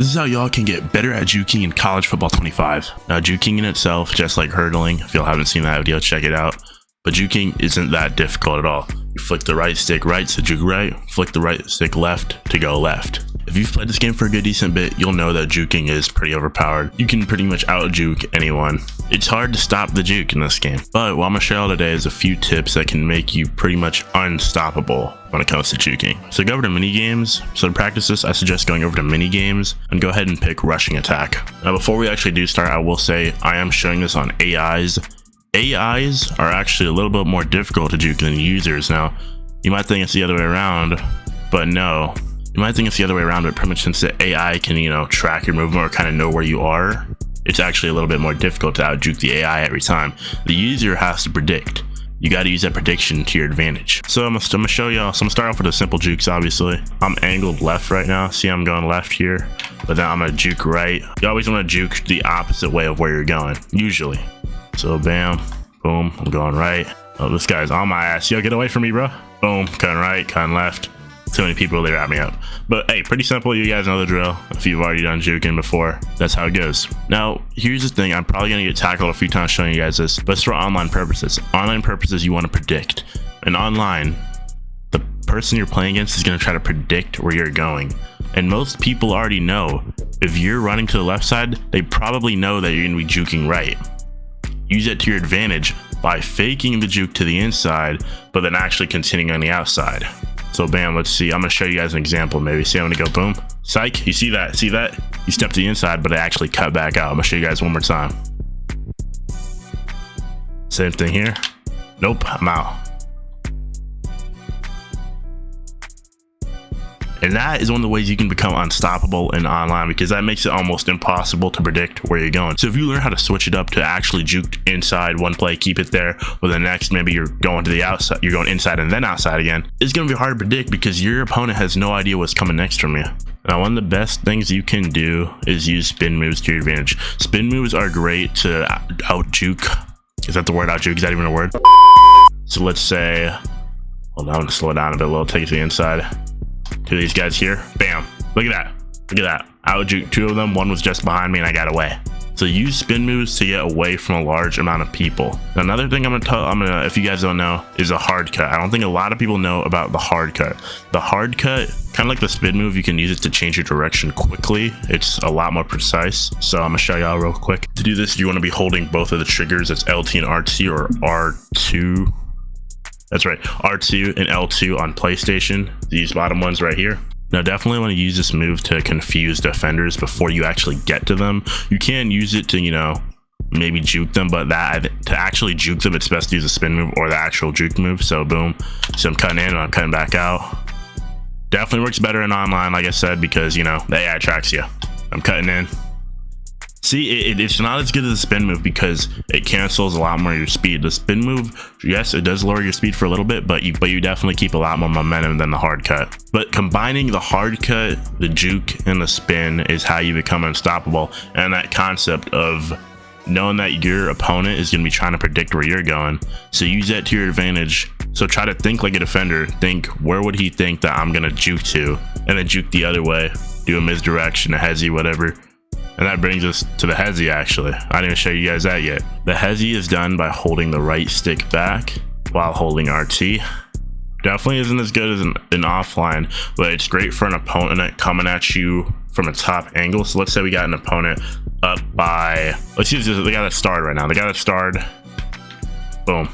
This is how y'all can get better at juking in College Football 25. Now, juking in itself, just like hurdling, if y'all haven't seen that video, check it out. But juking isn't that difficult at all. You flick the right stick right to juke right, flick the right stick left to go left. If you've played this game for a good decent bit, you'll know that juking is pretty overpowered. You can pretty much out-juke anyone. It's hard to stop the juke in this game, but what I'm gonna show you today is a few tips that can make you pretty much unstoppable when it comes to juking. So go over to mini games. So to practice this, I suggest going over to mini games and go ahead and pick rushing attack. Now, before we actually do start, I will say I am showing this on AIs. AIs are actually a little bit more difficult to juke than users. Now, you might think it's the other way around, but no. You might think it's the other way around, but pretty much since the AI can, track your movement or kind of know where you are, it's actually a little bit more difficult to out-juke the AI every time. The user has to predict. You got to use that prediction to your advantage. So I'm gonna show y'all. So I'm gonna start off with the simple jukes, obviously. I'm angled left right now. See, I'm going left here, but then I'm gonna juke right. You always want to juke the opposite way of where you're going, usually. So bam, boom, I'm going right. Oh, this guy's on my ass. Yo, get away from me, bro. Boom, cutting right, cutting left. Too many people there at me up. But hey, pretty simple. You guys know the drill. If you've already done juking before, that's how it goes. Now, here's the thing. I'm probably gonna get tackled a few times showing you guys this, but it's for online purposes. Online purposes, you want to predict. And online, the person you're playing against is gonna try to predict where you're going. And most people already know if you're running to the left side, they probably know that you're gonna be juking right. Use it to your advantage by faking the juke to the inside, but then actually continuing on the outside. So bam, let's see. I'm gonna show you guys an example. Maybe see, I'm gonna go boom, psych. You see that? See that? You step to the inside, but it actually cut back out. I'm gonna show you guys one more time. Same thing here. Nope, I'm out. And that is one of the ways you can become unstoppable in online, because that makes it almost impossible to predict where you're going. So if you learn how to switch it up to actually juke inside one play, keep it there, or the next, maybe you're going to the outside, you're going inside and then outside again, it's going to be hard to predict because your opponent has no idea what's coming next from you. Now, one of the best things you can do is use spin moves to your advantage. Spin moves are great to out-juke. Is that the word, out-juke? Is that even a word? So let's say, hold on, I'm gonna slow it down a bit, take it to the inside. To these guys here, bam, look at that, I juke two of them, one was just behind me and I got away. So use spin moves to get away from a large amount of people. Now, another thing I'm gonna if you guys don't know, is a hard cut. I don't think a lot of people know about the hard cut. The hard cut, kind of like the spin move, you can use it to change your direction quickly. It's a lot more precise. So I'm gonna show y'all real quick. To do this, you want to be holding both of the triggers. It's LT and RT, or R2. That's right, R2 and L2 on PlayStation, these bottom ones right here. Now, definitely want to use this move to confuse defenders before you actually get to them. You can use it to, maybe juke them, but to actually juke them, it's best to use a spin move or the actual juke move. So boom, so I'm cutting in and I'm cutting back out. Definitely works better in online, like I said, because, the AI tracks you. I'm cutting in. See, it's not as good as the spin move because it cancels a lot more of your speed. The spin move, yes, it does lower your speed for a little bit, but you definitely keep a lot more momentum than the hard cut. But combining the hard cut, the juke, and the spin is how you become unstoppable. And that concept of knowing that your opponent is going to be trying to predict where you're going, so use that to your advantage. So try to think like a defender. Think, where would he think that I'm going to juke to? And then juke the other way. Do a misdirection, a hezzy, whatever. And that brings us to the hezzy, actually. I didn't show you guys that yet. The hezzy is done by holding the right stick back while holding RT. Definitely isn't as good as an offline, but it's great for an opponent coming at you from a top angle. So let's say we got an opponent up by, let's use the guy that starred right now. The guy that starred, boom,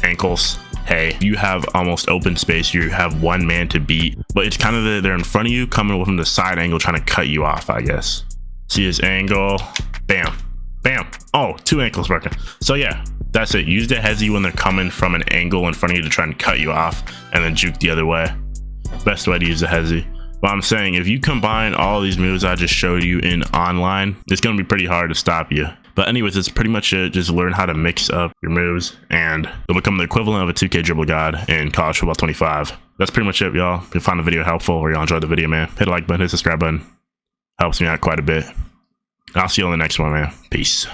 ankles. Hey, you have almost open space. You have one man to beat, but it's kind of they're in front of you, coming from the side angle, trying to cut you off, I guess. See his angle, bam, bam. Oh, two ankles broken. So yeah, that's it. Use the hezzy when they're coming from an angle in front of you to try and cut you off, and then juke the other way. Best way to use the hezzy. But I'm saying, if you combine all these moves I just showed you in online, it's gonna be pretty hard to stop you. But anyways, it's pretty much it. Just learn how to mix up your moves, and you'll become the equivalent of a 2K dribble god in College Football 25. That's pretty much it, y'all. If you find the video helpful or y'all enjoyed the video, man, hit the like button, hit the subscribe button. Helps me out quite a bit. I'll see you on the next one, man. Peace.